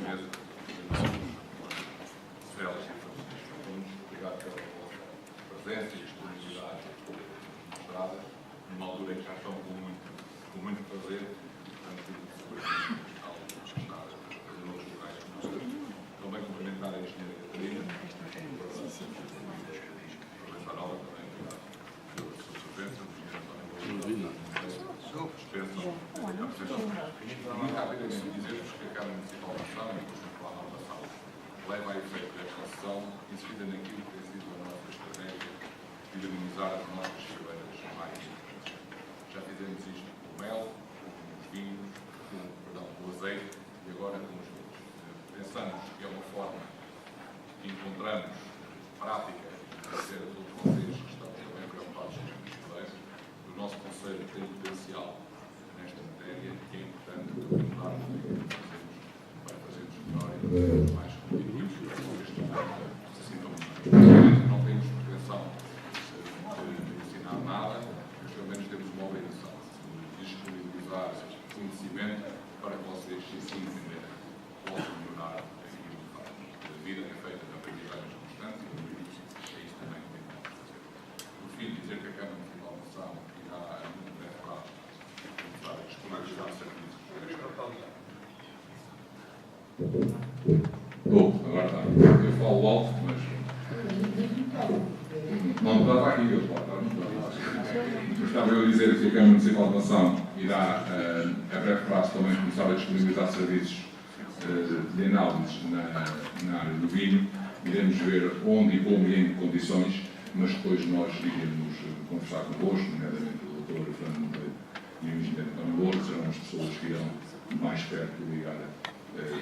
mesa. Celas e Francisco Nunes, obrigado pela vossa presença e disponibilidade mostrada, numa altura em que já estão com muito prazer, portanto, seguramente algo que está a fazer outros locais que nós temos. Também cumprimentar a engenheira Catarina, aproveitar ela também, obrigado pela sua presença, o engenheiro António muito rapidamente dizer-vos que a Câmara Municipal de São, e depois no plano da sala, leva a efeito esta sessão, inserida naquilo que tem sido a nossa estratégia de dinamizar as nossas chuveiras mais importantes. Já fizemos isto com o mel, com os vinhos, com o azeite e agora com os vinhos. Pensamos que é uma forma que encontramos prática de ser a todos vocês que estão também preocupados com os chuveiros. O nosso Conselho tem potencial nesta matéria que é importante continuar para fazermos melhor e fazermos mais competitivos para vocês também se sintam melhor. Não temos pretensão de ensinar nada, mas pelo menos temos uma obrigação de disponibilizar conhecimento para que vocês se entender, possam melhorar aquilo que fazem. A vida é feita de aprendizagens constantes e é isso também que temos que fazer. Por fim, dizer que a Câmara Municipal de São irá a muito breve prazo começar a disponibilizar serviços. Bom, agora está. Eu falo alto, mas. Não estava aqui, eu estava. Estava eu a dizer que a Câmara Municipal de Mação irá, a breve prazo, também começar a disponibilizar serviços de análise na área do vinho. Iremos ver onde e como e em que condições, mas depois nós iremos conversar convosco, nomeadamente o Dr. Fernando Monteiro e o Engenheiro António Louro, que serão as pessoas que irão mais perto ligar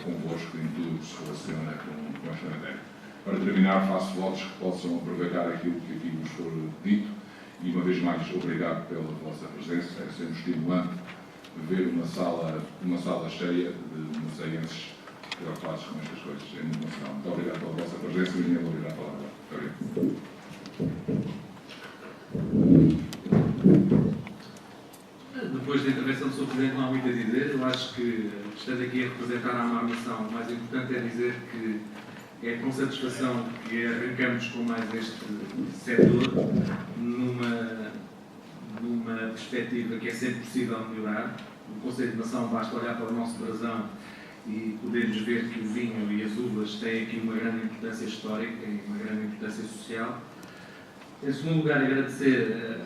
convosco em tudo que se relaciona com esta matéria. Para terminar, faço votos que possam aproveitar aquilo que aqui vos for dito e, uma vez mais, obrigado pela vossa presença. É sempre estimulante ver uma sala cheia de maceienses preocupados com estas coisas. É muito emocionante. Muito obrigado pela vossa presença e vou ouvir a palavra. Muito obrigado. Depois da intervenção do Sr. Presidente, não há muito a dizer. Eu acho que, estando aqui a representar a Amarmação, o mais importante é dizer que é com satisfação que arrancamos com mais este setor, numa perspectiva que é sempre possível melhorar. O Conselho de Mação basta olhar para o nosso brasão e podemos ver que o vinho e as uvas têm aqui uma grande importância histórica e uma grande importância social. Em segundo lugar, agradecer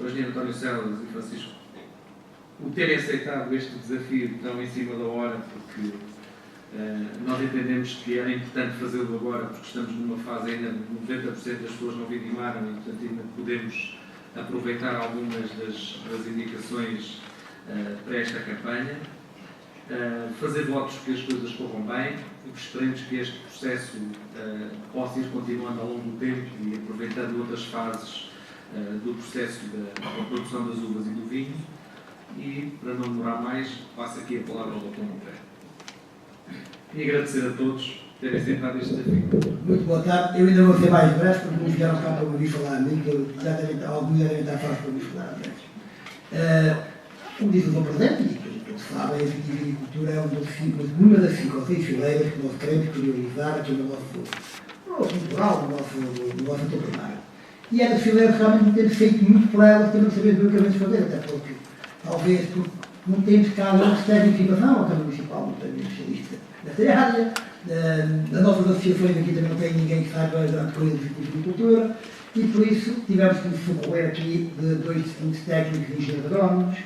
ao engenheiro António Celas e Francisco o terem aceitado este desafio tão em cima da hora, porque nós entendemos que era importante fazê-lo agora, porque estamos numa fase ainda de 90% das pessoas não vidimaram e, portanto, ainda podemos aproveitar algumas das indicações para esta campanha. Fazer votos que as coisas corram bem e que esperemos que este processo possa ir continuando ao longo do tempo e aproveitando outras fases do processo da produção das uvas e do vinho. E, para não demorar mais, passo aqui a palavra ao Dr. Monteiro. E agradecer a todos por terem aceitado este desafio. Muito boa tarde. Eu ainda vou ser mais breve, porque não vieram cá para ouvir falar a mim, que eu alguns devem estar fora para ouvir falar antes. Como disse o Sr. Presidente, e todos sabem, a viticultura é uma das 5 ou 6 fileiras que nós queremos priorizar aqui no nosso cultural, no nosso setor primário. E é das fileiras que realmente não temos feito muito por elas, temos de saber do que devemos fazer, até porque, talvez, porque não temos cá outros técnicos de inovação, a Câmara Municipal não tem especialista nesta área, as nossas associações aqui também não tem ninguém que saiba grande coisa de viticultura, e por isso tivemos que nos socorrer aqui de 2 distintos técnicos de engenheiros agrónomos,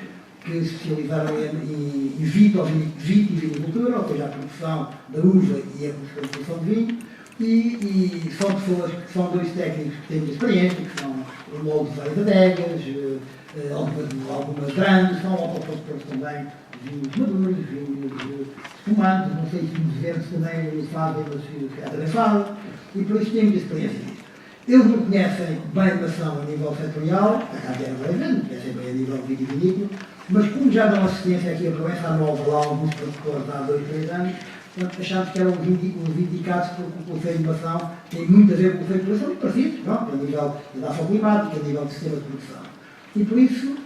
que se especializaram em vitivinicultura, ou seja, a produção da uva e a produção de vinho, e são pessoas que são 2 técnicos que têm experiência, que são o Louro de várias adegas, algumas grandes, são autoprodutores também de vinhos maduros, vinhos espumantes, não sei se vinhos verdes também fazem, mas também fazem, e por isso temos experiência nisso. Eles não conhecem bem a nação a nível setorial, a casa era bem grande, conhecem bem a nível vitivinícola, mas como já dão assistência aqui a Provença anual de lá, alguns produtores há 2, 3 anos, portanto, achámos que eram os indicados porque o Conselho de Mação tem muito a ver com o Conselho de Produção, e parecidos, não? A nível de ação climática, a nível de sistema de produção. E por isso,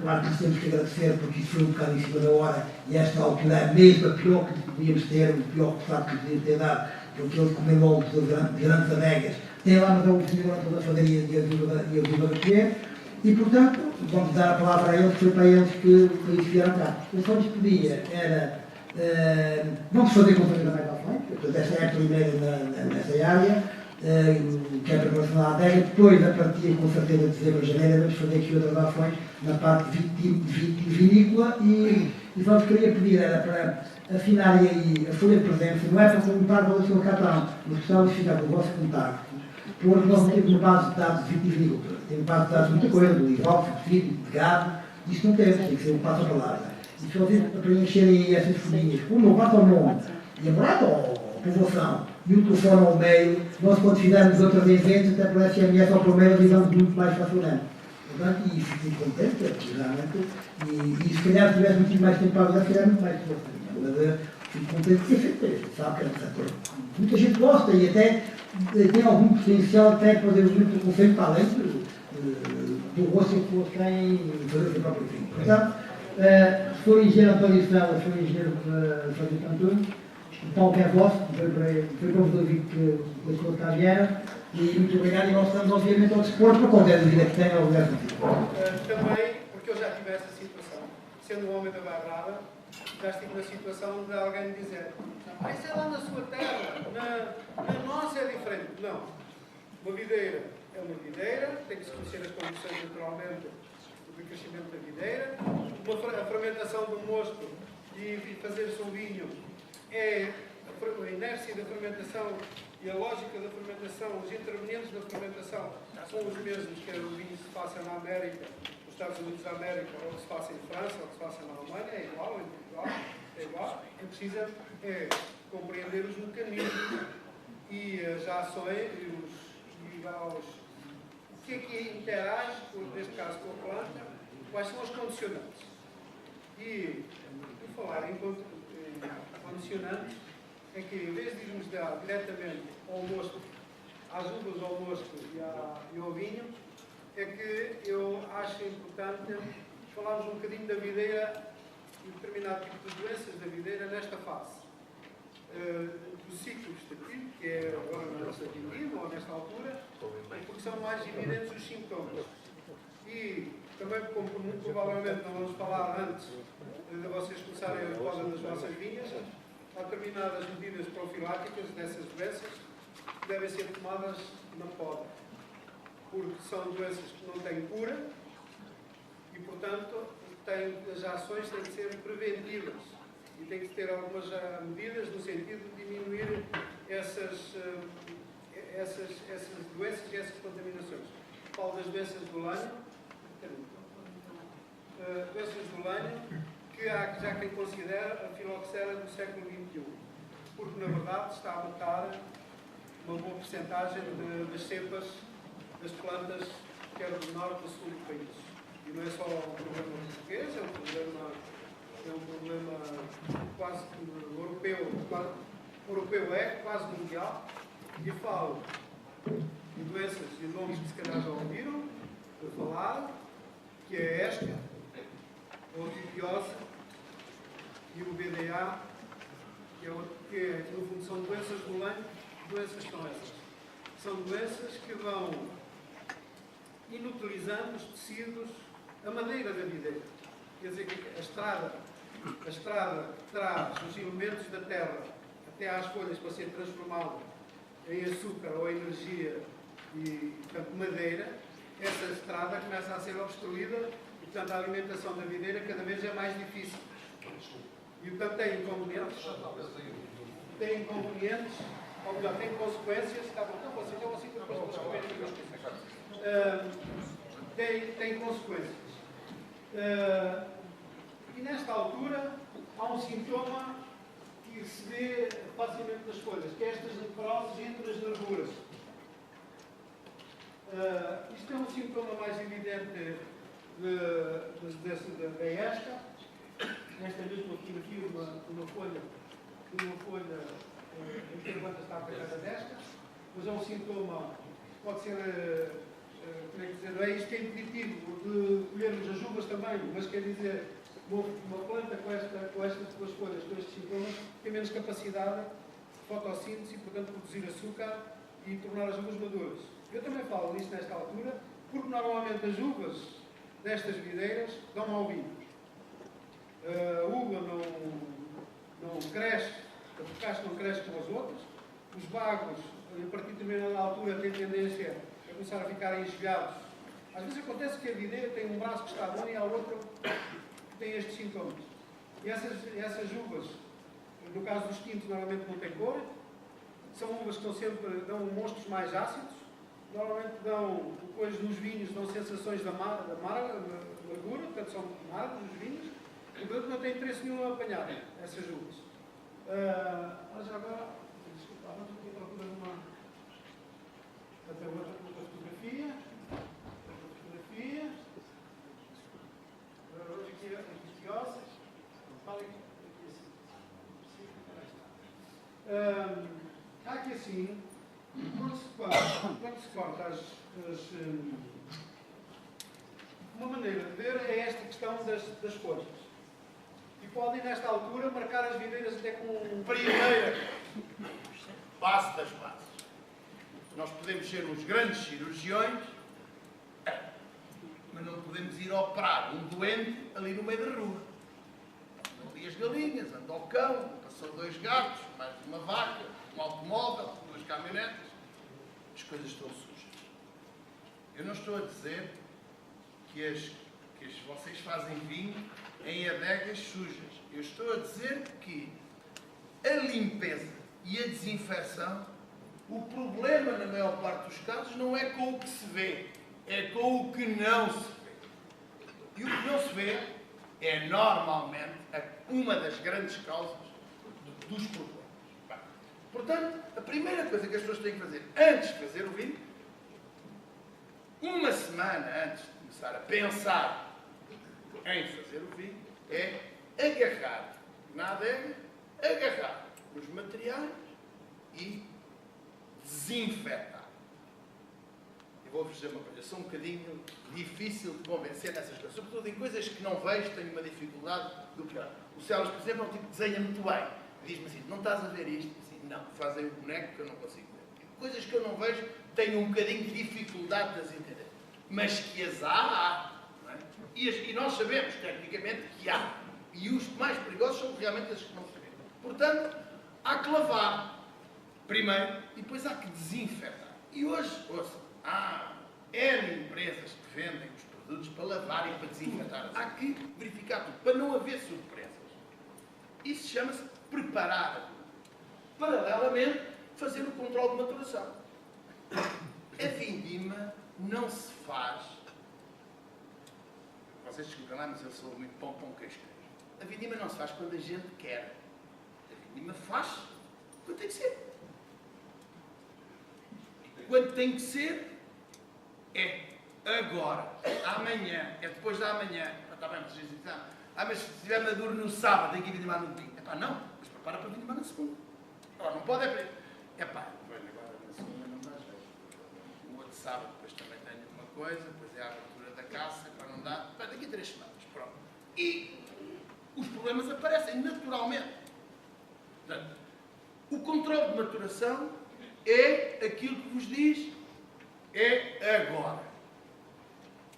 Claro que temos que agradecer, porque isso foi um bocado em cima da hora, e esta altura é mesmo a pior que podíamos ter, o pior resultado que podíamos ter dado, porque ele comemorou de grandes adegas, tem lá mas é o senhor da Fadaria e a Viva da Colher, e portanto, vamos dar a palavra a eles, foi para eles que vieram cá. Eu só lhes pedia, era, vamos fazer com certeza mais à frente, portanto, esta é a primeira nessa área, que é a preparação da adega, depois a partir com certeza de dezembro a janeiro vamos fazer aqui outras ações na parte vitivinícola e só vos queria pedir era para assinarem aí a folha de presença, não é para perguntar pelo seu cartão, mas gostava de ficar com o vosso contacto, porque nós temos uma base de dados vitivinícola, temos base de dados muita coisa, do livro, de filho, de gado, isto não tem que ser um passo a palavra. E se vocês preencherem aí essas folhinhas, como não basta o nome, e a morada ou a povoação, e o telefone ao meio, nós quando fizermos outras eventos, até por SMS ou por mail, digamos muito mais facilmente. Portanto, e fico contente, realmente, e se calhar se tivéssemos tido mais tempo para ajudar, se calhar muito mais força. Mas fico contente de ter feito isso, sabe que é um setor. Muita gente gosta e até tem algum potencial até para fazer muito conceito para além do gosto que as pessoas têm em fazer o seu próprio fim. Portanto, sou engenheiro António Sala, sou engenheiro Francisco Antunes, o palco é vosso, foi para vos ouvir que as coisas cá vieram, e muito obrigado, e nós estamos obviamente ao dispor para qualquer dúvida que tenha ao lugar do tipo. Também, porque eu já tive essa situação, sendo um homem da Bairrada, já estive na situação de alguém me dizer: isso é lá na sua terra, na nossa é diferente. Não. Uma videira é uma videira, tem que se conhecer as condições naturalmente do crescimento da videira. A fermentação do mosto e fazer-se um vinho é a inércia da fermentação e a lógica da fermentação, os intervenientes da fermentação são os mesmos que o vinho se faça na América, nos Estados Unidos da América, ou que se faça em França, ou que se faça na Alemanha, é igual, em Portugal, é igual. É preciso compreender os mecanismos e as ações o que é que interage, neste caso com a planta, quais são os condicionantes. E, por falar em condicionantes, é que em vez de irmos dar diretamente ao mosto, às uvas, ao mosto e ao vinho, é que eu acho importante falarmos um bocadinho da videira e determinado tipo de doenças da videira nesta fase. Do ciclo vegetativo, que é agora na nossa vindiva, ou nesta altura, porque são mais evidentes os sintomas. E também, como muito provavelmente não vamos falar antes de vocês começarem a poda das vossas vinhas, há determinadas medidas profiláticas dessas doenças que devem ser tomadas na poda, porque são doenças que não têm cura e, portanto, as ações têm que ser preventivas e têm que ter algumas medidas no sentido de diminuir essas doenças e essas contaminações. Falo das doenças do lanho, que há já quem considera a filoxera do século XXI, porque na verdade está a matar uma boa porcentagem das cepas das plantas, quer do norte ou sul do país. E não é só um problema português, é um problema quase europeu, quase mundial. E falo de doenças e nomes que se calhar já ouviram falar, que é esta, a otipiose e o BDA, que no fundo são doenças do lanho. Doenças são essas. São doenças que vão inutilizando os tecidos, a madeira da videira. Quer dizer que a estrada traz os elementos da terra até às folhas para ser transformado em açúcar ou energia e, portanto, madeira. Essa estrada começa a ser obstruída e, portanto, a alimentação da videira cada vez é mais difícil. E, portanto, tem inconvenientes, ou melhor, tem consequências, está bom, não, vocês já vão assim depois das consequências. Tem consequências. E nesta altura há um sintoma que se vê facilmente nas folhas, que é estas necroses entre as nervuras. Isto é um sintoma mais evidente da ESCA. Nesta mesma aqui uma folha em que a planta está pegada desta, mas é um sintoma que pode ser como é que dizer, não é isto que é impeditivo de colhermos as uvas também, mas quer dizer, uma planta com estas duas folhas, com estes sintomas, tem menos capacidade de fotossíntese e, portanto, produzir açúcar e tornar as uvas maduras. Eu também falo nisto nesta altura, porque normalmente as uvas destas videiras dão mau vinho. A uva não cresce, a bocacha não cresce como as outras, os bagos, a partir de determinada altura, têm tendência a começar a ficar engelhados. Às vezes acontece que a videira tem um braço que está bom e a outra que tem estes sintomas. E essas uvas, no caso dos tintos, normalmente não têm cor, são uvas que dão monstros mais ácidos, normalmente depois nos vinhos, dão sensações de amargura, portanto são amargos os vinhos, e portanto não tem interesse nenhum a apanhar essas uvas. Mas agora, desculpa, vamos aqui à procura de uma outra fotografia. Hoje aqui é ambiciosa. Fala aqui assim. Há aqui assim, quando se corta uma maneira de ver é esta questão das folhas. E podem, nesta altura, marcar as videiras até com... Primeira base das bases. Nós podemos ser uns grandes cirurgiões, mas não podemos ir operar um doente ali no meio da rua. Andam ali as galinhas, anda o cão, passou 2 gatos, mais uma vaca, um automóvel, 2 caminhonetes. As coisas estão sujas. Eu não estou a dizer que vocês fazem vinho em adegas sujas. Eu estou a dizer que a limpeza e a desinfecção, o problema, na maior parte dos casos, não é com o que se vê, é com o que não se vê. E o que não se vê é, normalmente, uma das grandes causas dos problemas. Bem, portanto, a primeira coisa que as pessoas têm que fazer antes de fazer o vinho, uma semana antes de começar a pensar em fazer o vinho, é agarrar na adega, agarrar nos materiais e desinfetar. E vou-vos dizer uma coisa, sou um bocadinho difícil de convencer nessas coisas, sobretudo em coisas que não vejo, tenho uma dificuldade do que o Celas, por exemplo, é um tipo que desenha muito bem. Diz-me assim, não estás a ver isto? Assim, não, fazem o boneco que eu não consigo ver. Coisas que eu não vejo, tenho um bocadinho de dificuldade de as entender. Mas que as há, não é? E nós sabemos, tecnicamente, que há. E os mais perigosos são realmente as que não sabemos. Portanto, há que lavar primeiro e depois há que desinfetar. E hoje, ouça, há N empresas que vendem os produtos para lavar e para desinfetar. Há que verificar tudo, para não haver surpresas. Isso chama-se preparar. Paralelamente, fazer o controle de maturação. A vindima não se faz... Vocês desculpem lá, mas eu sou muito pão queijo. A vindima não se faz quando a gente quer. A vindima faz quando tem que ser. Quando tem que ser, é agora, amanhã, é depois da amanhã. Está bem, vocês dizem, mas se estiver maduro no sábado, tem que vindimar no domingo. Não, mas prepara para vindimar na segunda. Agora, não pode depois agora na segunda não dá jeito. No outro sábado, depois também tenho uma coisa, depois é a abertura da caça, agora não dá. Daqui a 3 semanas, pronto. E os problemas aparecem naturalmente. Portanto, o controle de maturação é aquilo que vos diz, é agora.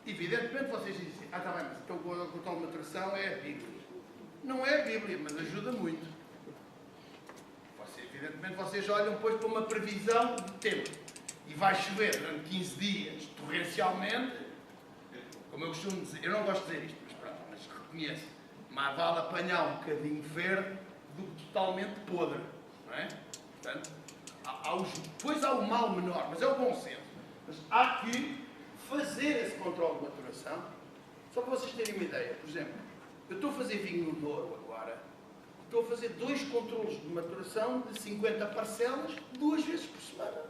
Evidentemente vocês dizem, está bem, mas então o controle de maturação é a Bíblia. Não é a Bíblia, mas ajuda muito. Evidentemente vocês olham depois para uma previsão de tempo. E vai chover durante 15 dias, torrencialmente, como eu costumo dizer, eu não gosto de dizer isto, mas pronto, mas reconheço, mais vale apanhar um bocadinho verde do que totalmente podre, não é? Portanto, depois há o mal menor, mas é o bom senso. Mas há que fazer esse controle de maturação, só para vocês terem uma ideia. Por exemplo, eu estou a fazer vinho no Douro agora, estou a fazer 2 controles de maturação de 50 parcelas 2 vezes por semana.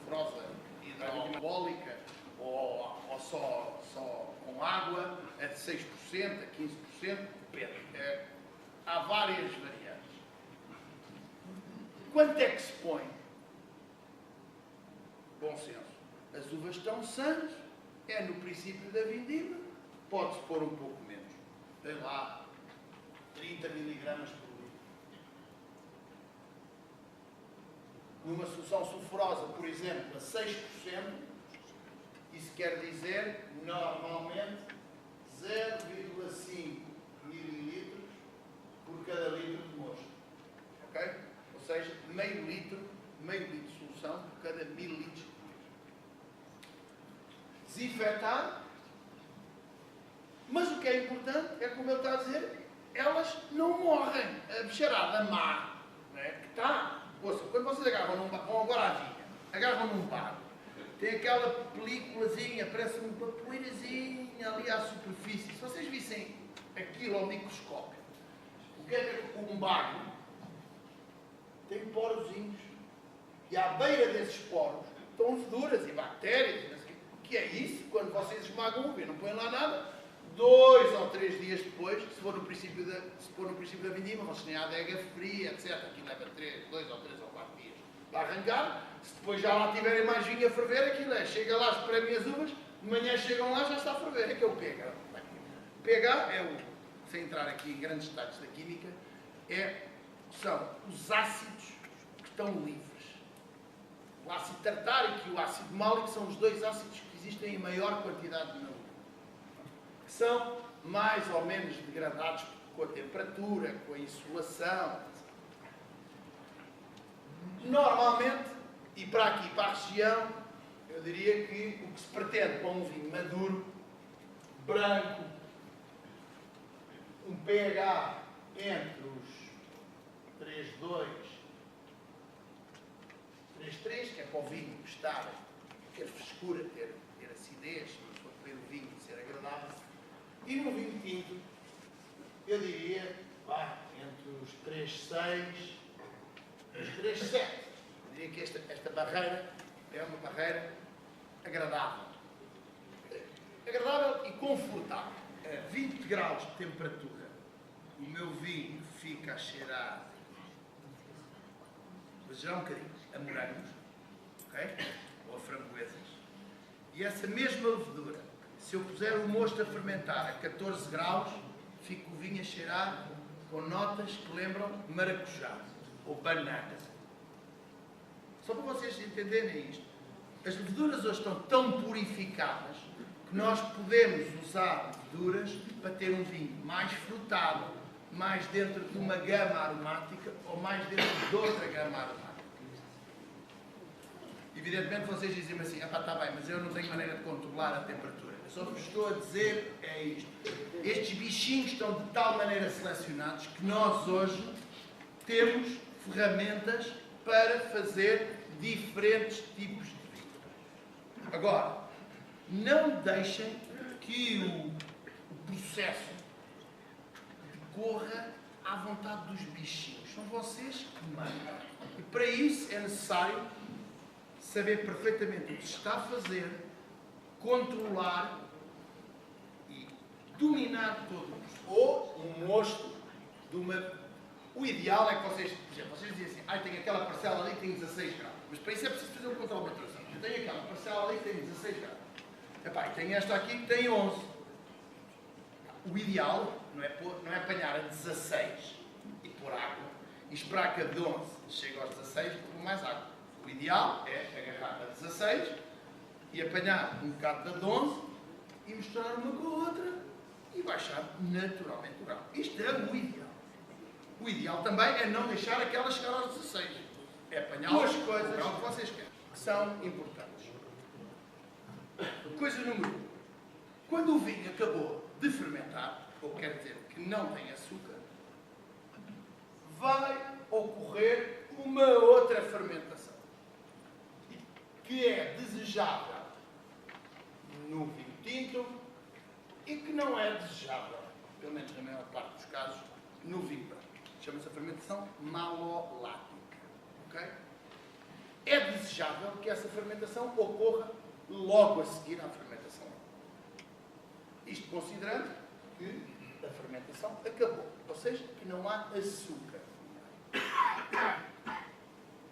Prosa hidroalcoólica ou só com água, é de 6%, a 15%, depende. Há várias variantes. Quanto é que se põe? Bom senso. As as uvas estão sãs, é no princípio da vindima, pode-se pôr um pouco menos. Tem lá 30 miligramas por litro. Numa solução sulfurosa, por exemplo, a 6%, isso quer dizer, normalmente, 0,5 mililitros por cada litro de mosto. Ok? Ou seja, meio litro de solução por cada mililitro. Desinfetar. Mas o que é importante é, como ele está a dizer, elas não morrem. A bicharada má, não é? Que está. Ouça, quando vocês agarram num barco, vão agora à vinha, agarram num barco, tem aquela películazinha, parece uma poeirazinha ali à superfície. Se vocês vissem aquilo ao microscópio, o que é que um barco tem porozinhos. E à beira desses poros estão leveduras e bactérias. O que é isso? Quando vocês esmagam e não põem lá nada, 2 ou 3 dias depois, se for no princípio da vindima, vocês têm a adega fria, etc. Aqui leva 2 ou 3 ou 4 dias para arrancar. Se depois já lá tiverem mais vinho a ferver, aquilo é. Chega lá, espremem as uvas, de manhã chegam lá, já está a ferver. É que é o pH. O pH é o, sem entrar aqui em grandes detalhes da química, são os ácidos que estão livres. O ácido tartárico e o ácido málico são os 2 ácidos que existem em maior quantidade na uva. Que são mais ou menos degradados com a temperatura, com a insolação. Normalmente, e para aqui, para a região, eu diria que o que se pretende para um vinho maduro, branco, um pH entre os 3,2 3,3, que é para o vinho estar, ter frescura, ter acidez, se for beber o vinho ser agradável. E no vinho tinto, eu diria, entre os 3,6 e os 3,7. Eu diria que esta barreira é uma barreira agradável. Agradável e confortável. A 20 graus de temperatura, o meu vinho fica a cheirar, um bocadinho, a morangos, ok? Ou a framboesas. E essa mesma levedura, se eu puser o mosto a fermentar a 14 graus, fica o vinho a cheirar com notas que lembram maracujá ou banana. Só para vocês entenderem isto. As leveduras hoje estão tão purificadas que nós podemos usar leveduras para ter um vinho mais frutado, mais dentro de uma gama aromática ou mais dentro de outra gama aromática. Evidentemente vocês dizem-me assim, está bem, mas eu não tenho maneira de controlar a temperatura. Eu só vos estou a dizer é isto. Estes bichinhos estão de tal maneira selecionados que nós hoje temos ferramentas para fazer diferentes tipos de vinho. Agora, não deixem que o processo decorra à vontade dos bichinhos. São vocês que mandam. E para isso é necessário saber perfeitamente o que se está a fazer, controlar e dominar todo o mosto. Ou um mosto de uma... O ideal é que vocês, por exemplo, vocês dizem assim, tenho aquela parcela ali que tem 16 graus. Mas para isso é preciso fazer um controle de maturação. Eu tenho aquela parcela ali que tem 16 graus. E tenho esta aqui que tem 11. O ideal não é apanhar a 16 e pôr água e esperar que a de 11 chegue aos 16 e pôr mais água. O ideal é agarrar a 16 e apanhar um bocado da de 11 e misturar uma com a outra e baixar naturalmente o grau. Isto é o ideal. O ideal também é não deixar aquela chegar aos 16. É apanhar duas coisas que vocês querem, que são importantes. Coisa número 1. Quando o vinho acabou de fermentar, ou quer dizer que não tem açúcar, vai ocorrer uma outra fermentação, que é desejável no vinho tinto e que não é desejável, pelo menos na maior parte dos casos, no vinho branco. Chama-se a fermentação malolática. Okay? É desejável que essa fermentação ocorra logo a seguir à fermentação. Isto considerando que a fermentação acabou, ou seja, que não há açúcar.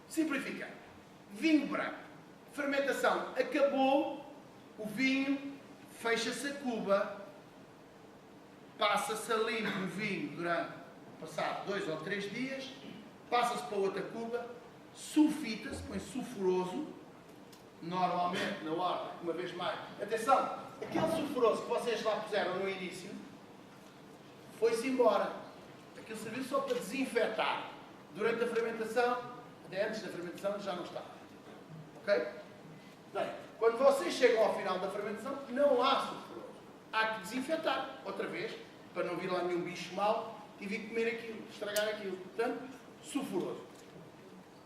Simplificando, vinho branco Fermentação acabou, o vinho, fecha-se a cuba, passa-se a limpo o vinho durante, passado 2 ou 3 dias, passa-se para outra cuba, sulfita-se, põe sulfuroso, normalmente na hora, uma vez mais. Atenção, aquele sulfuroso que vocês lá puseram no início, foi-se embora. Aquilo serviu só para desinfetar. Durante a fermentação, até antes da fermentação, já não está. Ok? Bem, quando vocês chegam ao final da fermentação, não há sulfuroso. Há que desinfetar, outra vez, para não vir lá nenhum bicho mau e vir comer aquilo, estragar aquilo. Portanto, sulfuroso.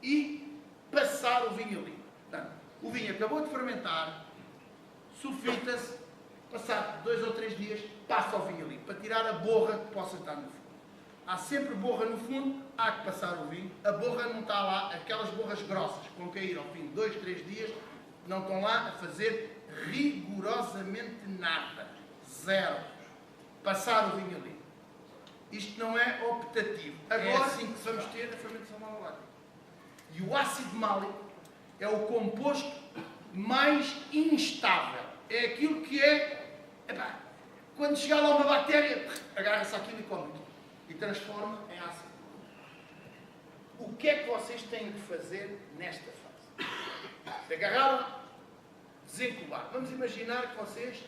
E passar o vinho limpo. Portanto, o vinho acabou de fermentar, sulfita-se, passado 2 ou 3 dias, passa o vinho limpo, para tirar a borra que possa estar no fundo. Há sempre borra no fundo, há que passar o vinho. A borra não está lá, aquelas borras grossas que vão cair ao fim de 2, 3 dias, não estão lá a fazer rigorosamente nada. Zero. Passar o vinho limpo. Isto não é optativo. Agora é assim que vamos ter a fermentação malolática. E o ácido málico é o composto mais instável. É aquilo que é... Epá, quando chegar lá uma bactéria, agarra-se aquilo e come tudo. E transforma em ácido. O que é que vocês têm de fazer nesta fase? Se agarraram, desencubar. Vamos imaginar que vocês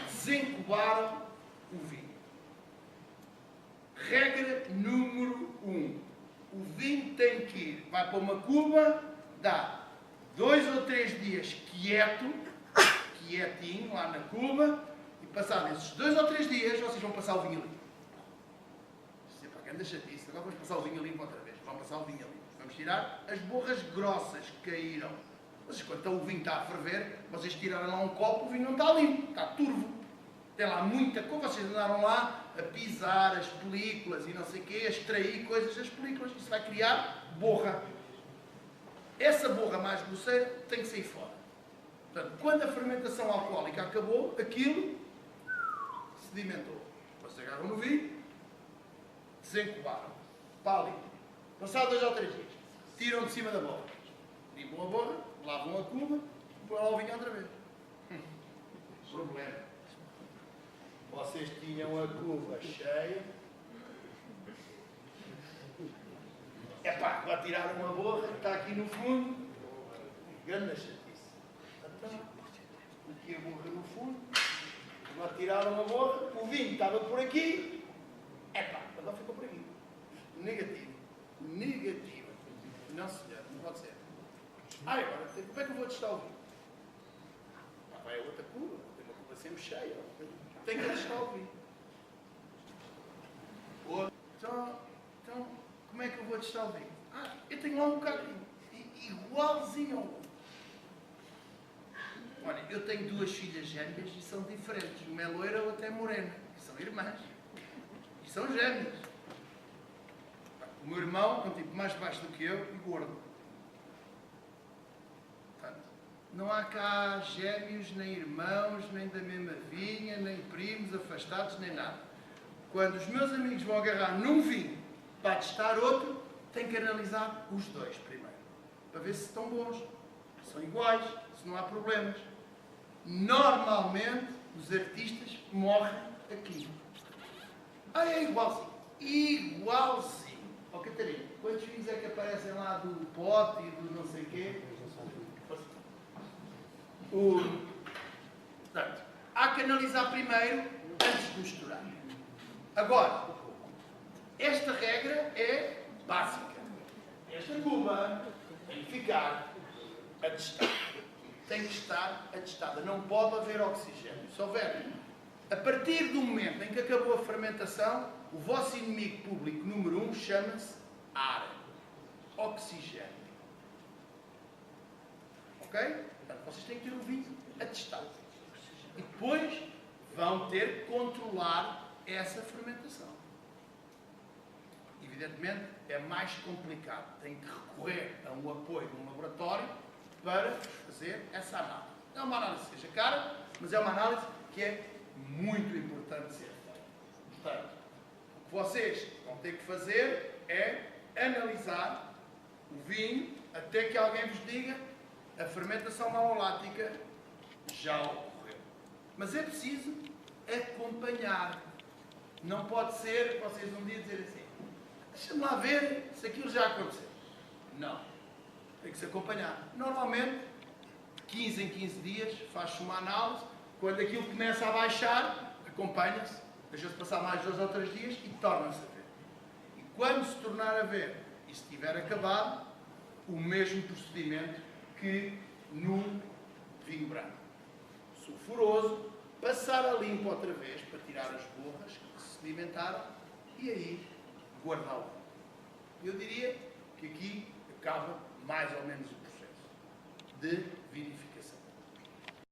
desencubaram o vinho. Regra número 1. O vinho tem que ir, vai para uma cuba, dá 2 ou 3 dias quietinho lá na cuba, e passados esses 2 ou 3 dias, vocês vão passar o vinho limpo. Isto é para quem deixa disso. Agora vamos passar o vinho limpo outra vez. Vamos passar o vinho limpo. Vamos tirar as borras grossas que caíram. Vocês, quando o vinho está a ferver, vocês tiraram lá um copo, o vinho não está limpo, está turvo. Tem lá muita coisa, vocês andaram lá a pisar as películas e não sei o quê, a extrair coisas das películas. Isso vai criar borra. Essa borra mais grosseira tem que sair fora. Portanto, quando a fermentação alcoólica acabou, aquilo sedimentou. Vocês agarram no vinho, desencubaram, pá limpo. Passado 2 ou 3 dias, tiram de cima da borra. Limpam a borra, lavam a cuba, põem lá o vinho outra vez. Problema. Vocês tinham a cuba cheia. Epá, lá tiraram uma borra, que está aqui no fundo. Grande chatice. Então, aqui a borra no fundo. Lá tiraram a borra, o vinho estava por aqui. Epá, agora ficou por aqui. Negativo. Negativo. Não, senhor, não pode ser. Agora, como é que eu vou testar o vinho? Vai a outra cuba, tem uma cuba sempre cheia. Tem que testar o vinho. Então, como é que eu vou testar o vinho? Eu tenho lá um bocadinho. Igualzinho ao outro. Olha, eu tenho 2 filhas gêmeas e são diferentes. Uma é loira, a outra é morena. E são irmãs. E são gêmeas. O meu irmão é um tipo mais baixo do que eu e gordo. Portanto, não há cá gêmeos, nem irmãos, nem da mesma vinha, nem primos afastados, nem nada. Quando os meus amigos vão agarrar num vinho para testar outro, tem que analisar os 2 primeiro. Para ver se estão bons, se são iguais, se não há problemas. Normalmente, os artistas morrem aqui. É igualzinho. Igualzinho. Ó, Catarina, quantos vinhos é que aparecem lá do pote e do não sei o quê? Portanto, há que analisar primeiro antes de misturar. Agora, esta regra é básica. Esta cuba tem que ficar atestada. Tem que estar atestada. Não pode haver oxigênio. Se houver, a partir do momento em que acabou a fermentação, o vosso inimigo público número 1 chama-se ar. Oxigênio. Ok? Portanto, vocês têm que ter o vinho atestado. E depois vão ter que controlar essa fermentação. Evidentemente, é mais complicado. Tem que recorrer a um apoio de um laboratório para fazer essa análise. É uma análise que seja cara, mas é uma análise que é muito importante ser feita. Portanto, o que vocês vão ter que fazer é analisar o vinho até que alguém vos diga A fermentação malolática já ocorreu. Mas é preciso acompanhar. Não pode ser, vocês um dia dizer assim, deixa-me lá ver se aquilo já aconteceu. Não. Tem que se acompanhar. Normalmente, de 15 em 15 dias, faz-se uma análise. Quando aquilo começa a baixar, acompanha-se, deixa-se passar mais 2 ou 3 dias e torna-se a ver. E quando se tornar a ver e se tiver acabado, o mesmo procedimento que no vinho branco. Sulfuroso, passar a limpo outra vez para tirar as borras que se sedimentaram e aí guardá-lo. Eu diria que aqui acaba mais ou menos o processo de vinificação.